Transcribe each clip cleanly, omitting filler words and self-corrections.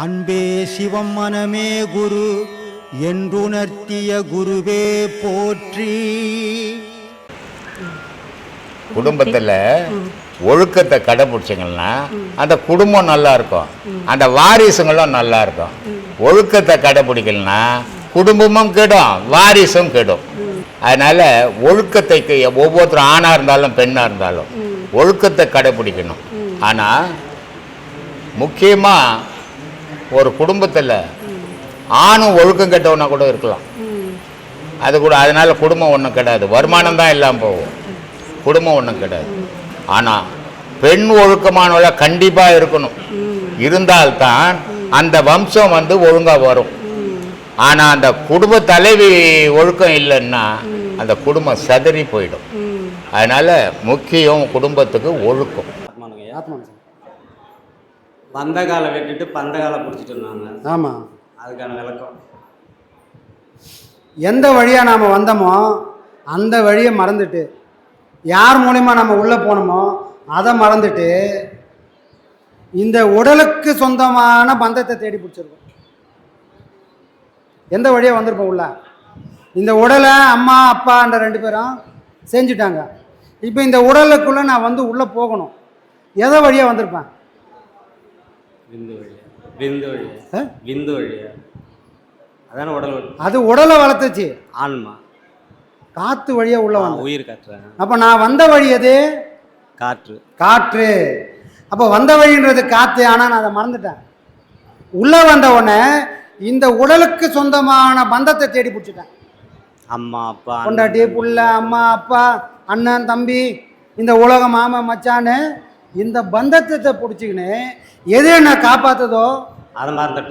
அன்பே சிவம் மனமே குரு என்றுணர்த்திய குருவே போற்றி. குடும்பத்தில் ஒழுக்கத்தை கடைபிடிச்சிங்கன்னா அந்த குடும்பம் நல்லா இருக்கும், அந்த வாரிசுங்களும் நல்லா இருக்கும். ஒழுக்கத்தை கடைபிடிக்கலன்னா குடும்பமும் கெடும், வாரிசும் கெடும். அதனால் ஒழுக்கத்தை ஒவ்வொருத்தரும் ஆணாக இருந்தாலும் பெண்ணாக இருந்தாலும் ஒழுக்கத்தை கடைபிடிக்கணும். ஆனால் முக்கியமாக ஒரு குடும்பத்தில் ஆணும் ஒழுக்கம் கெட்டவனா கூட இருக்கலாம், அது கூட. அதனால் குடும்பம் ஒன்றும் கிடையாது, வருமானம் தான் இல்லாமல் போகும், குடும்பம் ஒன்றும் கிடையாது. ஆனால் பெண் ஒழுக்கமானவள கண்டிப்பாக இருக்கணும், இருந்தால்தான் அந்த வம்சம் ஒழுங்காக வரும். ஆனால் அந்த குடும்ப தலைவி ஒழுக்கம் இல்லைன்னா அந்த குடும்பம் சதறி போயிடும். அதனால் முக்கியம் குடும்பத்துக்கு ஒழுக்கம். வந்த காலை வெட்டிட்டு பந்த காலை பிடிச்சிட்டு இருந்தாங்க. ஆமாம், அதுக்கான விளக்கம். எந்த வழியாக நாம் வந்தோமோ அந்த வழியை மறந்துட்டு, யார் மூலிமா நம்ம உள்ளே போனோமோ அதை மறந்துட்டு இந்த உடலுக்கு சொந்தமான பந்தத்தை தேடி பிடிச்சிருக்கோம். எந்த வழியாக வந்திருப்போம் உள்ள? இந்த உடலை அம்மா அப்பான்ற 2 பேரும் செஞ்சுட்டாங்க. இப்போ இந்த உடலுக்குள்ளே நான் உள்ளே போகணும், எதை வழியாக வந்திருப்பேன்? விந்து வழியா, விந்து வழியா, விந்து வழியா. அதான உடல். அது உடலை வளர்த்துச்சு, ஆன்மா காற்று வழியாக உள்ள வந்து உயிர் காற்று. அப்போ நான் வந்த வழி எது? காற்று. காற்று. அப்போ வந்த வழின்றது காற்று. ஆனால் நான் அதை மறந்துட்டேன். உள்ளே வந்த உடனே இந்த உடலுக்கு சொந்தமான பந்தத்தை தேடி பிடிச்சிட்டேன். அம்மா அப்பா, பொண்டாட்டி, புள்ள, அம்மா அப்பா, அண்ணன் தம்பி, இந்த உலகம் மாமன் மச்சான்னு இந்த பந்தத்தை பிடிச்சிக்கின்னு எது நான் காப்பாற்றுதோ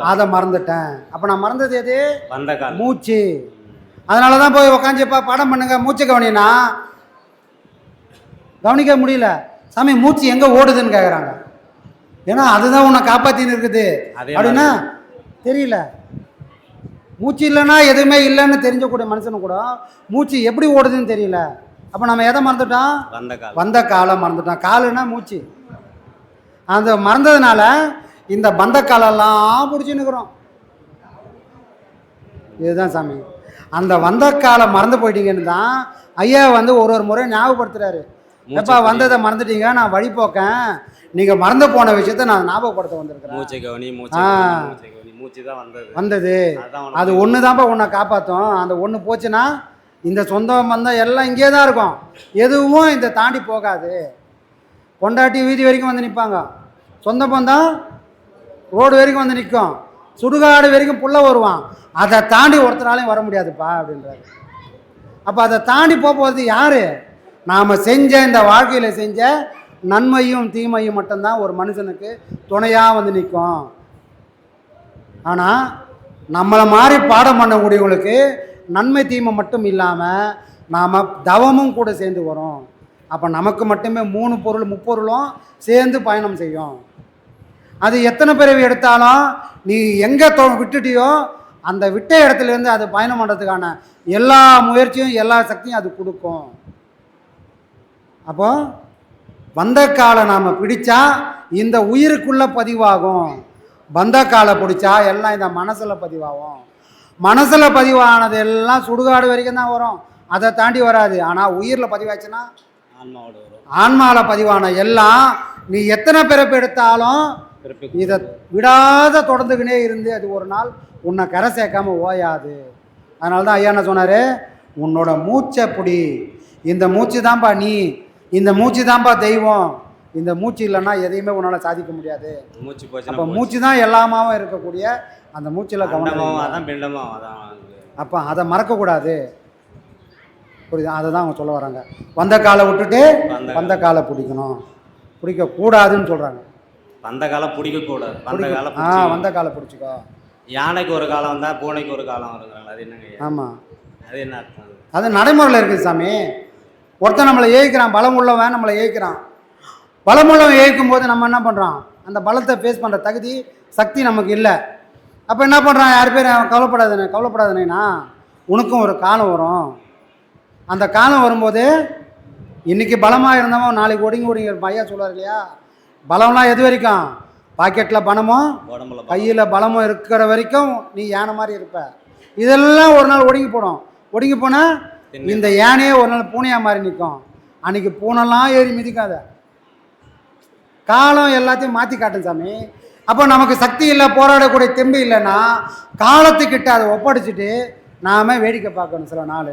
அதை மறந்துட்டேன். அப்போ நான் மறந்தது எது? வந்த கால், மூச்சு. அதனால தான் போய் உக்காந்துப்பா படம் பண்ணுங்க, மூச்சு கவனினா கவனிக்க முடியல. சாமி மூச்சு எங்கே ஓடுதுன்னு கேட்குறாங்க. ஏன்னா அதுதான் உன்னை காப்பாற்றின்னு இருக்குது அப்படின்னா தெரியல. மூச்சு இல்லைன்னா எதுவுமே இல்லைன்னு தெரிஞ்சக்கூடிய மனுஷனு கூட மூச்சு எப்படி ஓடுதுன்னு தெரியல. அப்போ நம்ம எதை மறந்துட்டோம்? வந்த காலை மறந்துட்டோம். காலுன்னா மூச்சு. அந்த மறந்ததுனால இந்த பந்த காலெல்லாம் பிடிச்சின்னு இருக்கிறோம். இதுதான் சாமி. அந்த வந்த காலை மறந்து போயிட்டீங்கன்னு தான் ஐயா ஒரு முறை ஞாபகப்படுத்துறாரு. எப்பா வந்ததை மறந்துட்டீங்க, நான் வழிபோக்கேன், நீங்கள் மறந்து போன விஷயத்த நான் ஞாபகப்படுத்த வந்திருக்கிறேன். வந்தது அது ஒன்று தான்ப்பா உன்னை காப்பாற்றும். அந்த ஒன்று போச்சுன்னா இந்த சொந்த பந்தம் எல்லாம் இங்கே தான் இருக்கும், எதுவும் இந்த தாண்டி போகாது. பொண்டாட்டி வீதி வரைக்கும் வந்து நிற்பாங்க, சொந்த பந்தம் ரோடு வரைக்கும் வந்து நிற்கும், சுடுகாடு வரைக்கும் புள்ள வருவான், அதை தாண்டி ஒருத்தராலையும் வர முடியாதுப்பா அப்படின்றாரு. அப்போ அதை தாண்டி போகிறது யார்? நாம் செஞ்ச இந்த வாழ்க்கையில் செஞ்ச நன்மையும் தீமையும் மட்டும்தான் ஒரு மனுஷனுக்கு துணையாக வந்து நிற்கும். ஆனால் நம்மளை மாதிரி பாடம் பண்ணக்கூடியவங்களுக்கு நன்மை தீமை மட்டும் இல்லாமல் நாம் தவமும் கூட சேர்ந்து வரும். அப்போ நமக்கு மட்டுமே 3 பொருள் முப்பொருளும் சேர்ந்து பயணம் செய்யும். அது எத்தனை பிறவி எடுத்தாலும் நீ எங்கே விட்டுட்டியோ அந்த விட்ட இடத்துலேருந்து அது பயணம் பண்ணுறதுக்கான எல்லா முயற்சியும் எல்லா சக்தியும் அது கொடுக்கும். அப்போ வந்த காலை நாம் பிடிச்சா இந்த உயிருக்குள்ளே பதிவாகும், பந்த காலை பிடிச்சா எல்லாம் இந்த மனசில் பதிவாகும். மனசில் பதிவானது எல்லாம் சுடுகாடு வரைக்கும் தான் வரும், அதை தாண்டி வராது. ஆனால் உயிரில் பதிவாச்சுன்னா ஆன்மாவில் பதிவான எல்லாம் நீ எத்தனை பிறப்பு எடுத்தாலும் இதை விடாத தொடர்ந்துக்கினே இருந்து அது ஒரு நாள் உன்னை கரை சேர்க்காம ஓயாது. அதனால தான் ஐயா என்ன சொன்னார்? உன்னோட மூச்சை பிடி, இந்த மூச்சு தான்ப்பா நீ, இந்த மூச்சு தான்ப்பா தெய்வம், இந்த மூச்சு இல்லைன்னா எதையுமே உன்னால் சாதிக்க முடியாது. அப்போ மூச்சு தான் எல்லாமாவும் இருக்கக்கூடிய அந்த மூச்சில் கவனம். அப்போ அதை மறக்கக்கூடாது. புரியுது? அதை தான் அவங்க சொல்ல வராங்க. வந்த காலை விட்டுட்டு வந்த காலை பிடிக்கணும், பிடிக்கக்கூடாதுன்னு சொல்கிறாங்க. வந்த காலை பிடிக்கக்கூடாது, வந்த காலை பிடிச்சிக்கோ. யானைக்கு ஒரு காலம் வந்தால் பூனைக்கு ஒரு காலம் வருங்கிறாங்க, அது என்னங்க? ஆமாம், அது என்ன அர்த்தம்? அது நடைமுறையில் இருக்குது சாமி. ஒருத்தன் நம்மளை ஏய்க்கிறான், பலம் உள்ளவன் நம்மளை ஏய்க்கிறான். பலம் உள்ளவன் ஏய்க்கும் போது நம்ம என்ன பண்ணுறோம்? அந்த பலத்தை ஃபேஸ் பண்ணுற தகுதி சக்தி நமக்கு இல்லை. அப்போ என்ன பண்ணுறான்? யார் பேர் கவலைப்படாதேனா உனக்கும் ஒரு காலம் வரும். அந்த காலம் வரும்போது இன்றைக்கி பலமாக இருந்தவன் நாளைக்கு ஒடுங்கி இருப்பான். ஐயா சொல்லுவார் இல்லையா, பலம்லாம் எது வரைக்கும்? பாக்கெட்டில் பணமும் உடம்புல கையில் பலமும் இருக்கிற வரைக்கும் நீ யானை மாதிரி இருப்ப. இதெல்லாம் ஒரு நாள் ஒடுங்கி போடும். ஒடுங்கி போனால் இந்த யானையே ஒரு நாள் பூனையாக மாதிரி நிற்கும். அன்றைக்கி பூனைலாம் ஏறி மிதிக்காத. காலம் எல்லாத்தையும் மாற்றி காட்டும் சாமி. அப்போ நமக்கு சக்தி இல்லை, போராடக்கூடிய தெம்பு இல்லைன்னா காலத்துக்கிட்ட அதை ஒப்படைச்சிட்டு நாம வேடிக்கை பார்க்கணும் சில நாள்.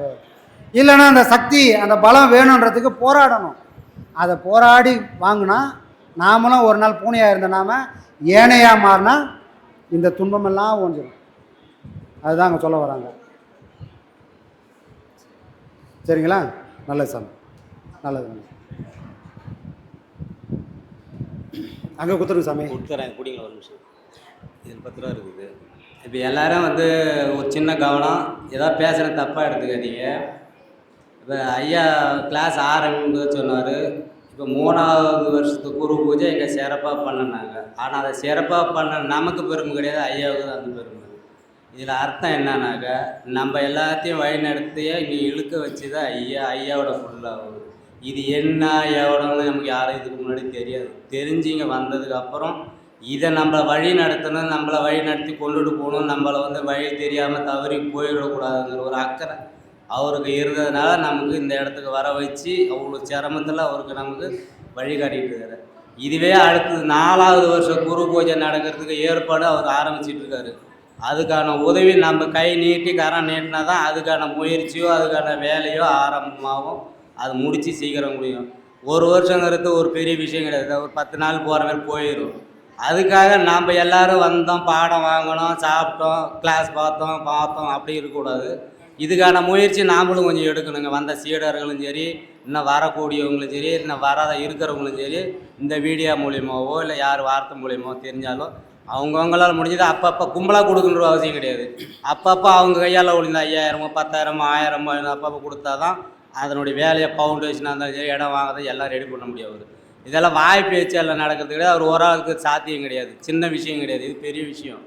இல்லைன்னா அந்த சக்தி அந்த பலம் வேணுன்றதுக்கு போராடணும். அதை போராடி வாங்கினா நாமளும் ஒரு நாள் பூனையாக இருந்த நாம ஏனையாக மாறினா இந்த துன்பமெல்லாம் ஓஞ்சிடும். அதுதான் அங்கே சொல்ல வராங்க. சரிங்களா? நல்லது சாமி, நல்லது. அங்கே கொடுத்துருங்க சாமி. கொடுத்துறேன், குடிங்களா ஒரு நிமிஷம். இதில் 10 ரூபா இருக்குது. இப்போ எல்லாரும் வந்து ஒரு சின்ன கவனம், ஏதாவது பேசுகிற தப்பாக எடுத்துக்காதீங்க. இப்போ ஐயா கிளாஸ் ஆரம்பிங்க சொன்னார். இப்போ 3வது வருஷத்துக்கு குரு பூஜை எங்கே சிறப்பாக பண்ணினாங்க. ஆனால் அதை சிறப்பாக பண்ண நமக்கு பெருமை கிடையாது, ஐயாவுக்கு தான் அந்த பெருமை. இதில் அர்த்தம் என்னன்னாக்கா, நம்ம எல்லாத்தையும் வழிநடத்திய இங்கே இழுக்க வச்சு தான் ஐயாவோட ஃபுல்லாக. இது என்ன எவ்வளோன்னு நமக்கு யாரும் இதுக்கு முன்னாடி தெரியாது. தெரிஞ்சுங்க வந்ததுக்கப்புறம் இதை நம்மளை வழி நடத்தணும், நம்மளை வழி நடத்தி கொண்டுட்டு போகணும், நம்மளை வந்து வழி தெரியாமல் தவறி போயிடக்கூடாதுங்கிற ஒரு அக்கறை அவருக்கு இருந்ததுனால நமக்கு இந்த இடத்துக்கு வர வச்சு அவ்வளோ சிரமத்தில் அவருக்கு நமக்கு வழி காட்டிட்டு இருக்காரு. இதுவே அடுத்தது 4வது வருஷம் குரு பூஜை நடக்கிறதுக்கு ஏற்பாடு அவர் ஆரம்பிச்சிட்டு இருக்காரு. அதுக்கான உதவி நம்ம கை நீட்டி கரம் நீட்டினா தான் அதுக்கான முயற்சியோ அதுக்கான வேலையோ ஆரம்பமாகவும் அது முடித்து சீக்கிரம் முடியும். ஒரு வருஷங்கிறது ஒரு பெரிய விஷயம் கிடையாது. ஒரு 10 நாள் போகிற மாதிரி போயிடும். அதுக்காக நாம் எல்லோரும் வந்தோம், பாடம் வாங்கினோம், சாப்பிட்டோம், கிளாஸ் பார்த்தோம் அப்படி இருக்கக்கூடாது. இதுக்கான முயற்சி நாமளும் கொஞ்சம் எடுக்கணுங்க. வந்த சீடர்களும் சரி, இன்னும் வரக்கூடியவங்களும் சரி, இன்னும் வராத இருக்கிறவங்களும் சரி, இந்த வீடியோ மூலியமாவோ இல்லை யார் வார்த்தை மூலியமாவோ தெரிஞ்சாலும் அவங்கவுங்களால் முடிஞ்சது அப்பப்போ கும்பலாக கொடுக்கணுன்ற அவசியம் கிடையாது. அப்பப்போ அவங்க கையால் ஒழிந்த 5000 10,000 1000 அப்பப்போ கொடுத்தா தான் அதனுடைய வேலையை ஃபவுண்டேஷனாக இருந்தாலும் சரி, இடம் வாங்குறது எல்லாம் ரெடி பண்ண முடியாது. இதெல்லாம் வாய் பேச்சு எல்லாம் நடக்கிறது கிடையாது. அவர் ஒரு ஆளுக்கு சாத்தியம் கிடையாது, சின்ன விஷயம் கிடையாது, இது பெரிய விஷயம்.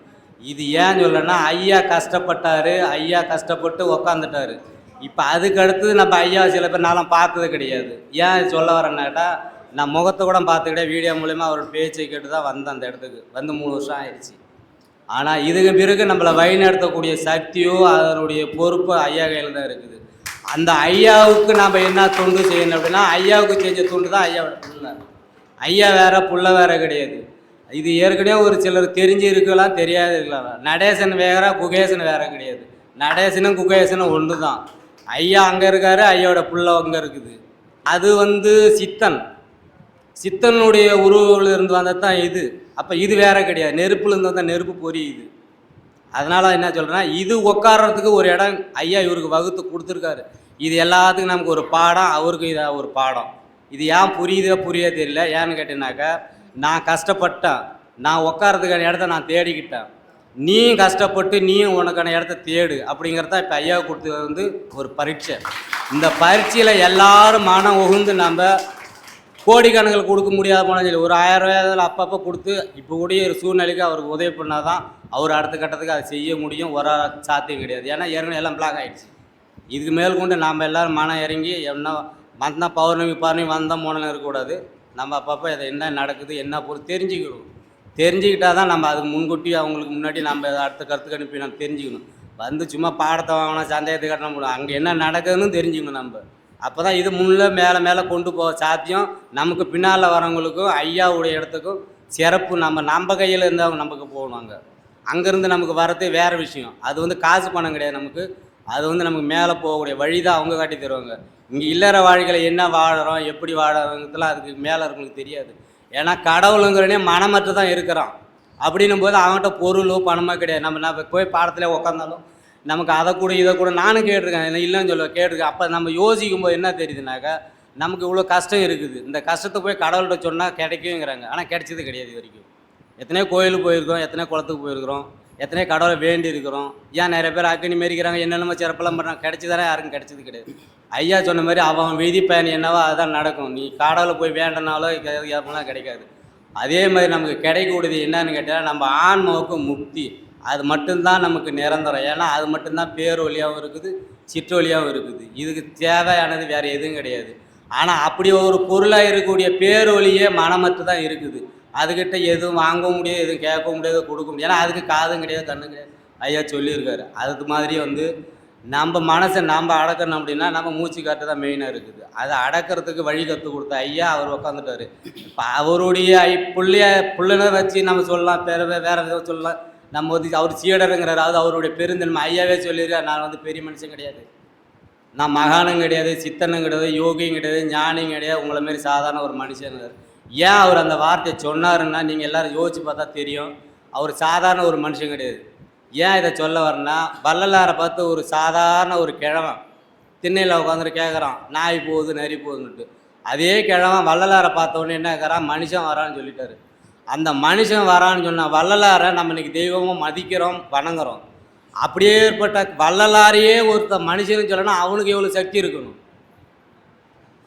இது ஏன் சொல்லனா, ஐயா கஷ்டப்பட்டார், ஐயா கஷ்டப்பட்டு உக்காந்துட்டார். இப்போ அதுக்கு அடுத்தது நம்ம ஐயா சில பேர் நானும் பார்த்தது கிடையாது. ஏன் சொல்ல வரேன்னாட்டா, நான் முகத்தை கூட பார்த்துக்கிட்டே வீடியோ மூலயமா அவரோட பேச்சை கேட்டு தான் வந்தேன். அந்த இடத்துக்கு வந்து 3 வருஷம் ஆயிடுச்சு. ஆனால் இதுக்கு பிறகு நம்மளை வழி நடத்தக்கூடிய சக்தியோ அதனுடைய பொறுப்பு ஐயா கையில் தான் இருக்குது. அந்த ஐயாவுக்கு நாம் என்ன தொண்டு செய்யணும் அப்படின்னா, ஐயாவுக்கு செஞ்ச தொண்டு தான் ஐயாவோட புள்ள. ஐயா வேற புள்ள வேற கிடையாது. இது ஏற்கனவே ஒரு சிலர் தெரிஞ்சு இருக்கலாம், தெரியாது இருக்கலாம். நடேசன் வேற குகேசன் வேற கிடையாது. நடேசனும் குகேசனும் ஒன்று தான். ஐயா அங்கே இருக்காரு, ஐயாவோட புள்ள அங்கே இருக்குது. அது வந்து சித்தனுடைய உருவில் இருந்து வந்தது தான் இது. அப்போ இது வேற கிடையாது. நெருப்புல இருந்து தான் நெருப்பு பொரியுது. அதனால் என்ன சொல்கிறேன்னா, இது உட்கார்றதுக்கு ஒரு இடம் ஐயா இவருக்கு வகுத்து கொடுத்துருக்காரு. இது எல்லாத்துக்கும் நமக்கு ஒரு பாடம், அவருக்கு இதாக ஒரு பாடம். இது ஏன் புரிய தெரியல. ஏன்னு கேட்டீங்கன்னாக்கா, நான் கஷ்டப்பட்டேன், நான் உட்காரதுக்கான இடத்த நான் தேடிக்கிட்டேன், நீயும் கஷ்டப்பட்டு நீயும் உனக்கான இடத்த தேடு அப்படிங்கிறத இப்போ ஐயா கொடுத்தது வந்து ஒரு பரீட்சை. இந்த பரீட்சையில் எல்லாரும் மனம் உகுந்து நம்ம கோடிக்கணக்கில் கொடுக்க முடியாத போனால் சொல்லி ஒரு 1000 ரூபாயில் அப்பப்போ கொடுத்து இப்போ கூடிய ஒரு சூழ்நிலைக்கு அவருக்கு உதவி பண்ணால் தான் அவர் அடுத்த கட்டத்துக்கு அதை செய்ய முடியும். ஒரு சாத்தியம் கிடையாது. ஏன்னா ஏற்கனவே எல்லாம் பிளாக் ஆகிடுச்சு. இதுக்கு மேல் கொண்டு நம்ம எல்லோரும் மனம் இறங்கி என்ன வந்தால் பௌர்ணமி வந்தால் மூணு இருக்கக்கூடாது. நம்ம அப்பப்போ இதை என்ன நடக்குது என்ன பொறுத்து தெரிஞ்சுக்கிட்டால் தான் நம்ம அதுக்கு முன்கூட்டி அவங்களுக்கு முன்னாடி நம்ம அடுத்த கருத்துக்கு அனுப்பி நம்ம தெரிஞ்சுக்கணும். வந்து சும்மா பாடத்தை வாங்கினா சந்தேகத்தை கட்டண முடியும். அங்கே என்ன நடக்குதுன்னு தெரிஞ்சுக்கணும் நம்ம. அப்போ தான் இது மேலே கொண்டு போக சாத்தியம். நமக்கு பின்னால் வரவங்களுக்கும் ஐயாவுடைய இடத்துக்கும் சிறப்பு. நம்ம கையில் இருந்தவங்க நமக்கு போகணும். அங்கேருந்து நமக்கு வரது வேறு விஷயம். அது வந்து காசு பணம் கிடையாது நமக்கு. அது வந்து நமக்கு மேலே போகக்கூடிய வழி தான் அவங்க காட்டி தருவாங்க. இங்கே இல்லற வாழ்க்கையில் என்ன வாழறோம் எப்படி வாழறோங்கிறதுலாம் அதுக்கு மேலே இருக்கவங்களுக்கு தெரியாது. ஏன்னா கடவுளுங்கிறனே மனமற்று தான் இருக்கிறான். அப்படின்னும் போது அவங்ககிட்ட பொருளோ பணமோ கிடையாது. நம்ம போய் பாடத்தில் உட்காந்தாலும் நமக்கு அதை கூட இதை கூட நானும் கேட்டிருக்கேன், இல்லைன்னு சொல்ல கேட்டிருக்கேன். அப்போ நம்ம யோசிக்கும் போது என்ன தெரியுதுனாக்கா, நமக்கு இவ்வளோ கஷ்டம் இருக்குது, இந்த கஷ்டத்தை போய் கடவுள்கிட்ட சொன்னால் கிடைக்குங்கிறாங்க. ஆனால் கிடைச்சது கிடையாது இது வரைக்கும். எத்தனையோ கோயிலுக்கு போயிருக்கிறோம், எத்தனையோ குளத்துக்கு போயிருக்கிறோம், எத்தனையோ கடவுளை வேண்டி இருக்கிறோம். ஏன் நிறைய பேர் அக்கனி மாரிக்கிறாங்க, என்னென்னமோ சிறப்பெல்லாம் பண்ணுறாங்க. கிடைச்சிதானே? யாருக்கும் கிடைச்சது கிடையாது. ஐயா சொன்ன மாதிரி அவன் விதி பயன் என்னவோ அதுதான் நடக்கும். நீ கடவுளை போய் வேண்டனாலும் எப்படிலாம் கிடைக்காது. அதே மாதிரி நமக்கு கிடைக்கக்கூடியது என்னன்னு கேட்டால் நம்ம ஆன்மாவுக்கு முக்தி. அது மட்டும்தான் நமக்கு நிரந்தரம். ஏன்னா அது மட்டும்தான் பேரொழியாகவும் இருக்குது, சிற்றொழியாகவும் இருக்குது. இதுக்கு தேவையானது வேறு எதுவும் கிடையாது. ஆனால் அப்படி ஒரு பொருளாக இருக்கக்கூடிய பேரொழியே மனமற்று தான் இருக்குது. அதுக்கிட்ட எதுவும் வாங்கவும் முடியாது, எதுவும் கேட்கவும் முடியாது, கொடுக்க முடியாது. ஏன்னா அதுக்கு காதும் கிடையாது, கண்ணும் கிடையாது. ஐயா சொல்லியிருக்காரு. அது மாதிரி வந்து நம்ம மனசை நம்ம அடக்கணும் அப்படின்னா நம்ம மூச்சு காட்டு தான் மெயினாக இருக்குது. அதை அடக்கிறதுக்கு வழி கற்றுக் கொடுத்த ஐயா அவர் உட்காந்துட்டாரு. இப்போ அவருடைய பிள்ளைனை வச்சு நம்ம சொல்லலாம், வேற எதுவும் சொல்லலாம். நம்ம வந்து அவர் சீடருங்கிறார், அது அவருடைய பெருந்தன்மை. ஐயாவே சொல்லியிருக்கார், நான் வந்து பெரிய மனுஷன் கிடையாது, நான் மகானும் கிடையாது, சித்தனும் கிடையாது, யோகியும் கிடையாது, ஞானியும் கிடையாது, உங்களை மாரி சாதாரண ஒரு மனுஷன். ஏன் அவர் அந்த வார்த்தையை சொன்னாருன்னா நீங்கள் எல்லோரும் யோசிச்சு பார்த்தா தெரியும். அவர் சாதாரண ஒரு மனுஷன் கிடையாது. ஏன் இதை சொல்ல வரேன்னா, வள்ளலாரை பார்த்து ஒரு சாதாரண ஒரு கிழவன் திண்ணையில் உட்காந்துட்டு கேட்குறான், நாய் போகுது நரி போகுதுன்னுட்டு. அதே கிழவன் வள்ளலாரை பார்த்த உடனே என்ன கேட்குறான், மனுஷன் வரான்னு சொல்லிட்டாரு. அந்த மனுஷன் வரான்னு சொன்னால் வள்ளலாரை நம்ம இன்றைக்கி தெய்வமும் மதிக்கிறோம், வணங்குறோம். அப்படியே ஏற்பட்ட வள்ளலாரையே ஒருத்த மனுஷன்னு சொல்லணும், அவனுக்கு எவ்வளோ சக்தி இருக்கணும்.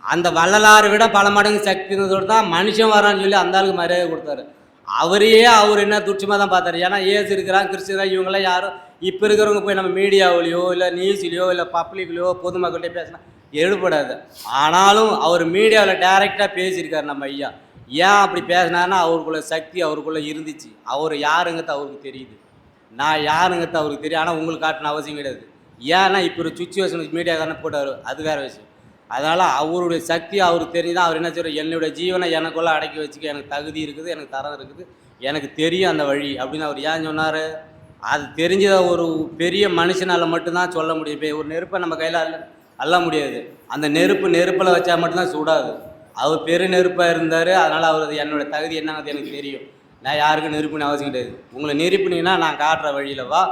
அந்த வள்ளலாரை விட பல மடங்கு சக்தி இருந்ததோடு தான் மனுஷன் வரான்னு சொல்லி அந்த ஆளுக்கு மரியாதை கொடுத்தாரு. அவரையே அவர் என்ன துச்சமாக தான் பார்த்தாரு. ஏன்னா ஏசு இருக்கிறான், கிறிஸ்துவரான், இவங்களாம் யாரும் இப்போ இருக்கிறவங்க போய் நம்ம மீடியாவிலையோ இல்லை நியூஸ்லையோ இல்லை பப்ளிக்லையோ பொதுமக்கள்கிட்ட பேசினா எழுப்படாது. ஆனாலும் அவர் மீடியாவில் டைரெக்டாக பேசியிருக்காரு நம்ம ஐயா. ஏன் அப்படி பேசினாருன்னா அவருக்குள்ள சக்தி அவருக்குள்ளே இருந்துச்சு. அவர் யாருங்கிறது அவருக்கு தெரியுது, நான் யாருங்கிறது அவருக்கு தெரியும். ஆனால் உங்களுக்கு காட்டின அவசியம் கிடையாது. ஏன்னா இப்போ ஒரு சுச்சுவேஷனுக்கு மீடியாக்காரனை போட்டார், அது வேறு விஷயம். அதனால் அவருடைய சக்தி அவருக்கு தெரிஞ்சுதான் அவர் என்ன சொல்கிறார், என்னுடைய ஜீவனை எனக்குள்ளே அடக்கி வச்சுக்க எனக்கு தகுதி இருக்குது, எனக்கு தரம் இருக்குது, எனக்கு தெரியும் அந்த வழி அப்படின்னு அவர் ஏன் சொன்னார். அது தெரிஞ்ச ஒரு பெரிய மனுஷனால் மட்டும்தான் சொல்ல முடியும். இப்போ ஒரு நெருப்பை நம்ம கையில் அள்ள முடியாது. அந்த நெருப்பில் வச்சா மட்டும்தான் சுடாது. அவர் பெரு நெருப்பாக இருந்தார். அதனால் அவர் என்னோடய தகுதி என்னங்கிறது எனக்கு தெரியும். நான் யாருக்கும் நெருப்புன்னு அவசியம் கிடையாது. உங்களை நெருப்புனீங்கன்னா நான் காட்டுற வழியில் வா,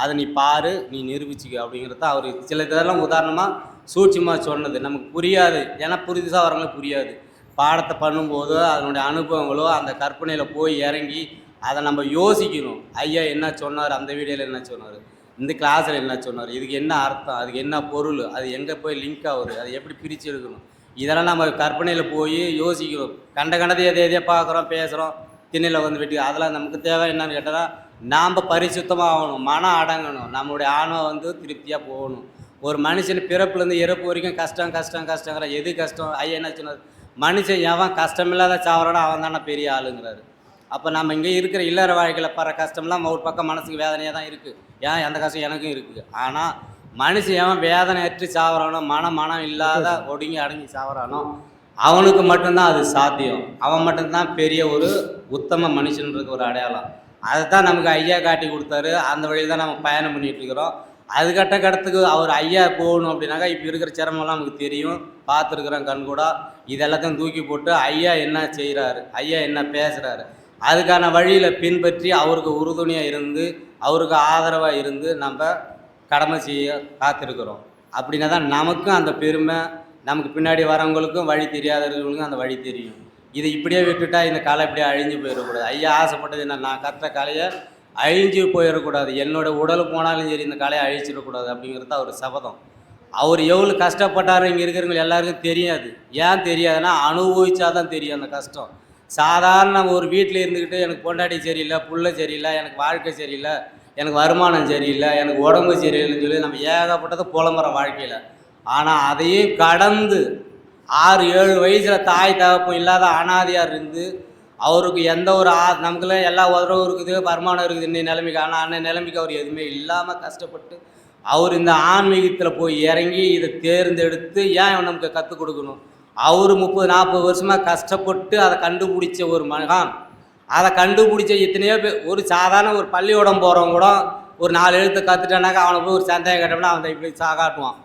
அதை நீ பாரு, நீ நிரூபிச்சிக்க அப்படிங்கிறது தான் அவர் சில இதெல்லாம் உதாரணமாக சூட்சமாக சொன்னது. நமக்கு புரியாது, ஏன்னா புதுசாக வரவங்களுக்கு புரியாது. பாடத்தை பண்ணும்போதோ அதனுடைய அனுபவங்களோ அந்த கற்பனையில் போய் இறங்கி அதை நம்ம யோசிக்கணும். ஐயா என்ன சொன்னார், அந்த வீடியோவில் என்ன சொன்னார், இந்த கிளாஸில் என்ன சொன்னார், இதுக்கு என்ன அர்த்தம், அதுக்கு என்ன பொருள், அது எங்கே போய் லிங்க் ஆகுது, அதை எப்படி பிரித்து எடுக்கணும், இதெல்லாம் நம்ம கற்பனையில் போய் யோசிக்கணும். கண்டதை எதையோ பார்க்குறோம், பேசுகிறோம், திண்ணையில் வந்து வெட்டி அதெல்லாம் நமக்கு தேவை. என்னன்னு கேட்டால் நாம் பரிசுத்தமாக ஆகணும், மனம் அடங்கணும், நம்மளுடைய ஆணவம் வந்து திருப்தியாக போகணும். ஒரு மனுஷன் பிறப்புலேருந்து இறப்பு வரைக்கும் கஷ்டங்கிற எது கஷ்டம். ஐயா என்ன சொன்னார், மனுஷன் எவன் கஷ்டமில்லாத சாவறானோ அவன் தானே பெரிய ஆளுங்கிறாரு. அப்போ நம்ம இங்கே இருக்கிற இல்லற வாழ்க்கையில் படுற கஷ்டம்லாம் ஒரு பக்கம் மனசுக்கு வேதனையாக தான் இருக்குது. ஏன் அந்த கஷ்டம் எனக்கும் இருக்குது. ஆனால் மனுஷன் எவன் வேதனை அற்று சாவறானோ, மனம் இல்லாத ஒடுங்கி அடங்கி சாவறானோ அவனுக்கு மட்டும்தான் அது சாத்தியம். அவன் மட்டும்தான் பெரிய ஒரு உத்தம மனுஷன்றது ஒரு அடையாளம். அதை தான் நமக்கு ஐயா காட்டி கொடுத்தாரு. அந்த வழியில் தான் நம்ம பயணம் பண்ணிகிட்டு இருக்கிறோம். அது கட்டத்துக்கு அவர் ஐயா போகணும் அப்படின்னாக்கா இப்போ இருக்கிற சிரமம்லாம் நமக்கு தெரியும், பார்த்துருக்குறோம் கண்கூடா. இதெல்லாத்தையும் தூக்கி போட்டு ஐயா என்ன செய்கிறாரு, ஐயா என்ன பேசுகிறாரு, அதுக்கான வழியில் பின்பற்றி அவருக்கு உறுதுணையாக இருந்து அவருக்கு ஆதரவாக இருந்து நம்ம கடமை செய்ய காத்திருக்கிறோம். அப்படின்னா தான் நமக்கும் அந்த பெருமை, நமக்கு பின்னாடி வரவங்களுக்கும் வழி தெரியாதவர்களுக்கும் அந்த வழி தெரியும். இதை இப்படியே விட்டுட்டா இந்த கலை இப்படியே அழிஞ்சு போயிடக்கூடாது. ஐயா ஆசைப்பட்டது என்ன, நான் கற்ற கலையை அழிஞ்சு போயிடக்கூடாது, என்னோடய உடல் போனாலும் சரி இந்த கலையை அழிச்சிடக்கூடாது அப்படிங்கிறது அவர் சபதம். அவர் எவ்வளோ கஷ்டப்பட்டார் இங்கே இருக்கிறவங்க எல்லாருக்கும் தெரியாது. ஏன் தெரியாதுன்னா அனுபவிச்சா தான் தெரியும் அந்த கஷ்டம். சாதாரண ஒரு வீட்டில் இருந்துக்கிட்டு எனக்கு பொண்டாட்டி சரியில்லை, புள்ள சரியில்லை, எனக்கு வாழ்க்கை சரியில்லை, எனக்கு வருமானம் சரியில்லை, எனக்கு உடம்பு சரியில்லைன்னு சொல்லி நம்ம ஏகப்பட்டதை புலம்புற வாழ்க்கையில். ஆனால் அதையும் கடந்து 6-7 வயசில் தாய் தகப்பம் இல்லாத அனாதையார் இருந்து அவருக்கு எந்த ஒரு நமக்குலாம் எல்லா உறவும் இருக்குது, வருமானம் இருக்குது இன்னைய நிலைமைக்கு. ஆனால் அன்னைய நிலைமைக்கு அவர் எதுவுமே இல்லாமல் கஷ்டப்பட்டு அவர் இந்த ஆன்மீகத்தில் போய் இறங்கி இதை தேர்ந்தெடுத்து ஏன் நமக்கு கற்றுக் கொடுக்கணும். அவர் 30-40 வருஷமாக கஷ்டப்பட்டு அதை கண்டுபிடிச்ச ஒரு மகான். அதை கண்டுபிடிச்ச எத்தனையோ பேர், ஒரு சாதாரண ஒரு பள்ளிக்கூடம் போகிறவங்க கூட ஒரு 4 எழுத்து கற்றுட்டானாக்கா அவனை போய் ஒரு சந்தேகம் கேட்டோம்னா அவன் இப்படி காட்டுவான்.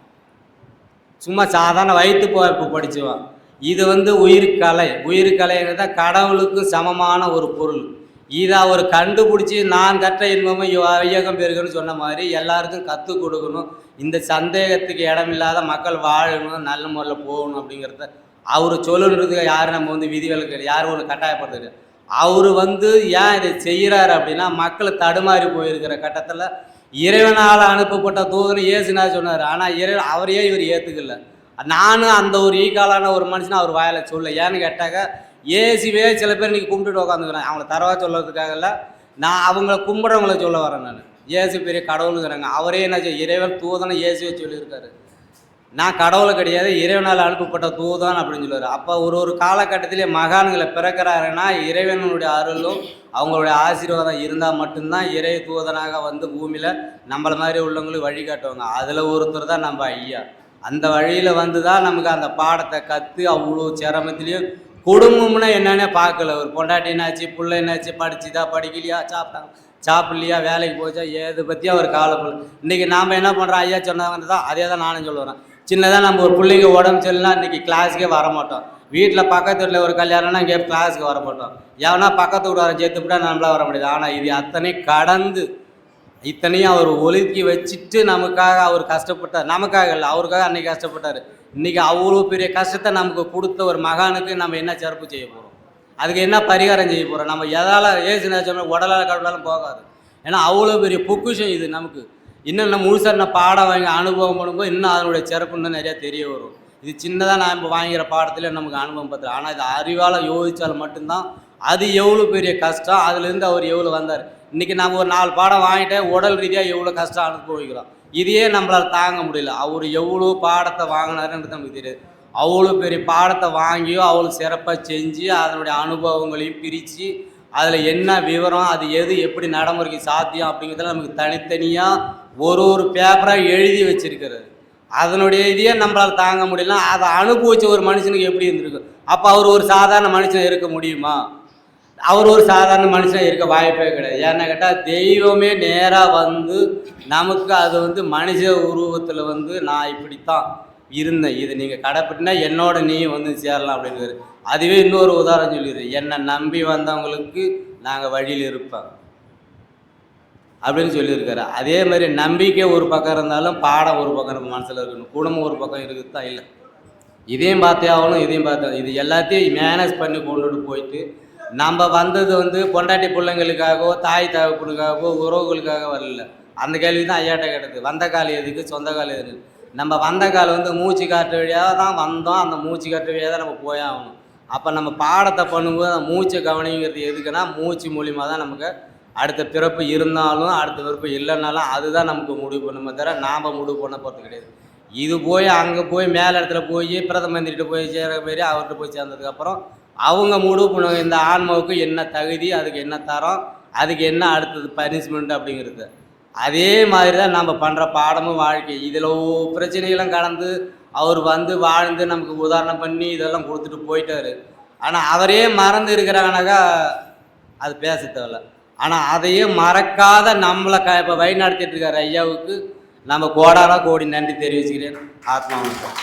சும்மா சாதாரண வயிற்று போய்ப்பு படிச்சுவான். இது வந்து உயிர்கலைங்கிறத கடவுளுக்கு சமமான ஒரு பொருள். இதை அவர் கண்டுபிடிச்சி நான் கற்ற இன்பமும் ஐயகம் பெருகணும்னு சொன்ன மாதிரி எல்லாருக்கும் கற்றுக் கொடுக்கணும். இந்த சந்தேகத்துக்கு இடமில்லாத மக்கள் வாழணும், நல்ல முறையில் போகணும் அப்படிங்கிறத அவர் சொல்லணுன்றதுக்கு யாரும் நம்ம வந்து விதிவிலக்கு யாரும் ஒன்று கட்டாயப்படுத்துது. அவர் வந்து ஏன் இதை செய்கிறாரு அப்படின்னா மக்களை தடுமாறி போயிருக்கிற கட்டத்தில் இறைவனால் அனுப்பப்பட்ட தூதனை இயேசுனா சொன்னார். ஆனால் அவரையே இவர் ஏற்றுக்கல. நானும் அந்த ஒரு ஈக்காலான ஒரு மனுஷனை அவர் வாயில சொல்ல. ஏன்னு கேட்டாக்க ஏசுவே சில பேர் இன்றைக்கி கும்பிட்டுட்டு உட்காந்துக்கிறேன். அவங்கள தரவா சொல்கிறதுக்காகல, நான் அவங்கள கும்பிட்றவங்கள சொல்ல வரேன். நான் ஏசு பெரிய கடவுளுங்கிறாங்க. அவரே என்ன இறைவன் தூதனை இயேசுவே சொல்லியிருக்காரு. நான் கடவுளை கிடையாது, இறைவனால் அனுப்பப்பட்ட தூதான் அப்படின்னு சொல்லுவார். அப்போ ஒரு காலகட்டத்திலே மகான்களை பிறக்கிறாருன்னா இறைவனுடைய அருளும் அவங்களுடைய ஆசீர்வாதம் இருந்தால் மட்டும்தான் இறை தூதனாக வந்து பூமியில் நம்மளை மாதிரி உள்ளவங்களுக்கு வழிகாட்டுவாங்க. அதில் ஒருத்தர் தான் நம்ம ஐயா. அந்த வழியில் வந்து தான் நமக்கு அந்த பாடத்தை கற்று அவ்வளோ சிரமத்துலேயும் குடும்பம்னா என்னென்ன பார்க்கல. ஒரு பொண்டாட்டி என்னாச்சு, புள்ள என்னாச்சு, படிச்சுதா படிக்கலையா, சாப்பிட்லையா, வேலைக்கு போச்சா, ஏதை பற்றி அவர் காலப்போல். இன்றைக்கி நாம் என்ன பண்ணுறோம், ஐயா சொன்னாங்கன்னு தான் அதே தான் நானும் சொல்லுவேன். சின்னதாக நம்ம ஒரு பிள்ளைங்க உடம்பு சரியில்லைனா இன்றைக்கி கிளாஸுக்கே வர மாட்டோம். வீட்டில் பக்கத்து வீட்டில் ஒரு கல்யாணம்னா இங்கே கிளாஸுக்கு வர மாட்டோம். ஏன்னா பக்கத்து வீடு வர சேர்த்துவிட்டா நம்மளால் வர முடியாது. ஆனால் இது அத்தனை கடந்து இத்தனையும் அவர் ஒழுக்கி வச்சுட்டு நமக்காக அவர் கஷ்டப்பட்டார். நமக்காக இல்லை, அவருக்காக அன்றைக்கி கஷ்டப்பட்டார். இன்றைக்கி அவ்வளோ பெரிய கஷ்டத்தை நமக்கு கொடுத்த ஒரு மகானுக்கு நம்ம என்ன சிறப்பு செய்ய போகிறோம்? அதுக்கு என்ன பரிகாரம் செய்ய போகிறோம்? நம்ம எதால் ஏசுனா சொன்னால் உடலால் கடவுளாலும் போகாது. ஏன்னா அவ்வளோ பெரிய பொக்குஷம் இது நமக்கு. இன்னும் நம்ம முழுசாக நான் பாடம் வாங்கி அனுபவம் பண்ணும்போது இன்னும் அதனுடைய சிறப்பு இன்னும் நிறையா தெரிய வரும். இது சின்னதாக நான் இப்போ வாங்கிற பாடத்தில் நமக்கு அனுபவம் பார்த்துரு. ஆனால் இது அறிவால் யோசித்தால் மட்டும்தான் அது எவ்வளோ பெரிய கஷ்டம், அதுலேருந்து அவர் எவ்வளோ வந்தார். இன்றைக்கி நம்ம ஒரு 4 பாடம் வாங்கிட்டேன், உடல் ரீதியாக எவ்வளோ கஷ்டம் அனுபவிக்கிறோம். இதையே நம்மளால் தாங்க முடியல. அவர் எவ்வளோ பாடத்தை வாங்கினாருன்றது நமக்கு தெரியாது. அவ்வளோ பெரிய பாடத்தை வாங்கியோ அவ்வளோ சிறப்பாக செஞ்சு அதனுடைய அனுபவங்களையும் பிரித்து அதில் என்ன விவரம், அது எது எப்படி நடைமுறைக்கு சாத்தியம் அப்படிங்கிறதுல நமக்கு தனித்தனியாக ஒரு பேப்பராக எழுதி வச்சிருக்கிறாரு. அதனுடைய இதையே நம்மளால் தாங்க முடியல. அதை அனுபவித்த ஒரு மனுஷனுக்கு எப்படி இருந்திருக்கு? அப்போ அவர் ஒரு சாதாரண மனுஷன் இருக்க முடியுமா? அவர் ஒரு சாதாரண மனுஷன் இருக்க வாய்ப்பே கிடையாது. ஏன்னா கேட்டால் தெய்வமே நேராக வந்து நமக்கு அது வந்து மனுஷ உருவத்தில் வந்து நான் இப்படித்தான் இருந்தேன், இதை நீங்கள் கடைப்பிட்டினா என்னோட நீயும் வந்து சேரலாம் அப்படிங்கிறது. அதுவே இன்னொரு உதாரணம் சொல்லிடுறேன். என்னை நம்பி வந்தவங்களுக்கு நாங்கள் வழியில் இருப்போம் அப்படின்னு சொல்லியிருக்காரு. அதே மாதிரி நம்பிக்கை ஒரு பக்கம் இருந்தாலும் பாடம் ஒரு பக்கம் நம்ம மனசில் இருக்கணும், குடும்பம் ஒரு பக்கம் இருக்குது தான். இல்லை இதையும் பார்த்தே ஆகணும், இதையும் பார்த்தேன். இது எல்லாத்தையும் மேனேஜ் பண்ணி கொண்டுட்டு போயிட்டு நம்ம வந்தது வந்து பொண்டாட்டி பிள்ளைங்களுக்காகவோ தாய் தகப்பனுக்காகவோ உறவுகளுக்காக வரல. அந்த கேள்வி தான் ஐயாட்ட கேட்டது. வந்த கால் எதுக்கு, சொந்த கால் எதுக்கு? நம்ம வந்த கால் வந்து மூச்சு காற்று வழியாக தான் வந்தோம், அந்த மூச்சு காற்று வழியாக தான் நம்ம போயாகணும். அப்போ நம்ம பாடத்தை பண்ணும்போது அந்த மூச்சை கவனிங்கிறது எதுக்குன்னா மூச்சு மூலியமாக தான் நமக்கு அடுத்த பிறப்பு இருந்தாலும் அடுத்த பிறப்பு இல்லைன்னாலும் அதுதான் நமக்கு முடிவு பண்ணுமே தவிர நாம் முடிவு பண்ண போகிறது கிடையாது. இது போய் அங்கே போய் மேலே இடத்துல போய் பிரதம மந்திரிகிட்ட போய் சேர மாரி அவர்கிட்ட போய் சேர்ந்ததுக்கப்புறம் அவங்க முடிவு பண்ணுவாங்க இந்த ஆன்மாவுக்கு என்ன தகுதி, அதுக்கு என்ன தரம், அதுக்கு என்ன அடுத்தது பனிஷ்மெண்ட் அப்படிங்கிறது. அதே மாதிரி தான் நம்ம பண்ணுற பாடமும் வாழ்க்கை. இதில் பிரச்சனைகளும் கடந்து அவர் வந்து வாழ்ந்து நமக்கு உதாரணம் பண்ணி இதெல்லாம் கொடுத்துட்டு போயிட்டார். ஆனால் அவரே மறந்து இருக்கிறாங்கனாக்கா அது பேச தேவையில்ல. ஆனால் அதையே மறக்காத நம்மளை இப்போ வழி நடத்திட்டு இருக்கார் ஐயாவுக்கு நம்ம கோடான கோடி நன்றி தெரிவிச்சுக்கிறேன். ஆத்மா வணக்கம்.